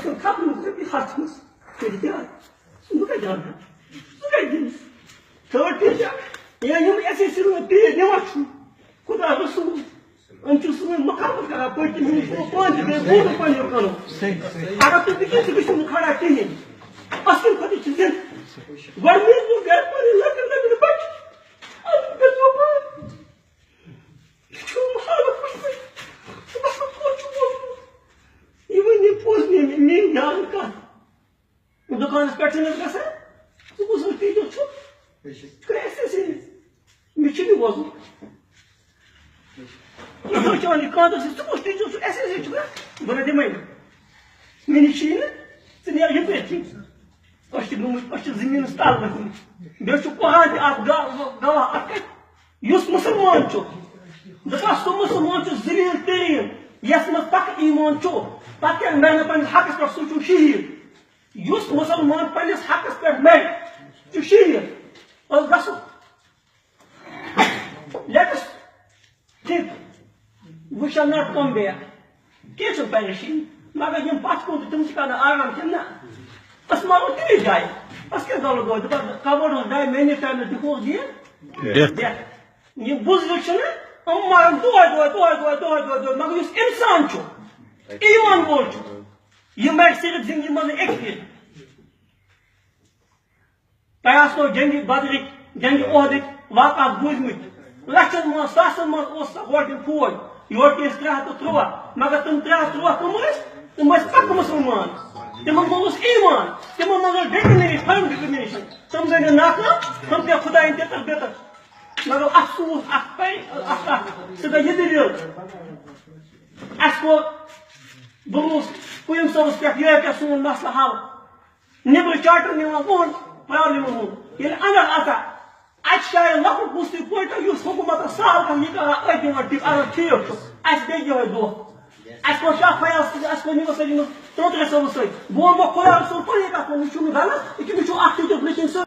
أصلا كابل مخبي خاتمس كذا سمك جانا سمك جنس ثورتي يا يوم أسيسيرو تي نواشو كذا رسول أنتوا سمين مقابل كذا بيت من فوقان جبنا بورو بانيو كانوا أنا تبكي تبكي مخارا تيجي أصلا كذي تيجي ورمي لو غير باني لكن ده من باش أنا بزوبا شو محارب بس بس كوتشو يبغى يبوزني مين ياركا دكان سبتنا كذا تبغى سوتي جو شو كريسة سين مشي بوزن يا جاني كذا تبغى سوتي جو شو أساسي شو بنا دمين من الشين سنيا يبيتي أشتغل زمين ستار بكون بيشوف قاعد أبغى أكيد يوسف مسلمان شو دكان سو مسلمان شو زمين ترين يسمى تك إيمان شو تك مانا بين حقس برسول شو شهير يوسف مسلمان بين حقس برمان شو شهير الرسول let's think we shall not come back كيف بينشين ما بيجين باسكو تمسك أنا أرام كنا بس ما هو تيجي جاي بس كده قالوا قاعد تبغى كابورنا جاي مني كان تقول دي ده يبوز ليشنا أما دوا ما بيجيس إنسان شو إيمان بولشو يمر سيرت زين يمر إكفير تياسو جنگي بدري جنگي أهدك واقع بوزمت لكن ما ساسن ما أوسا وارد فوي يورك إسرائيل تروى ما قتم تروى كموس كم مسلمان تمام بولس إيمان تمام مگر دكني فهم دكنيشن تم زين ناكنا تم كي خدا إنت تربيتك مگر أفسوس أخبار أخبار سدا يدريو أسكو بولس كويم سوس كيف يكسون الناس لحال نبغى شاطر نمون problem يل أنا أتا أشياء لا بوستي بويتا يوسف حكومة الصار كم يكره أيدي وديك على كيف أشبيه يدو أسكو شافيا أسكو نيوسي نيوس تروح تسوي بوم بقول أرسل كل يكاد من شو مدانا يكمل شو أكتر جبلين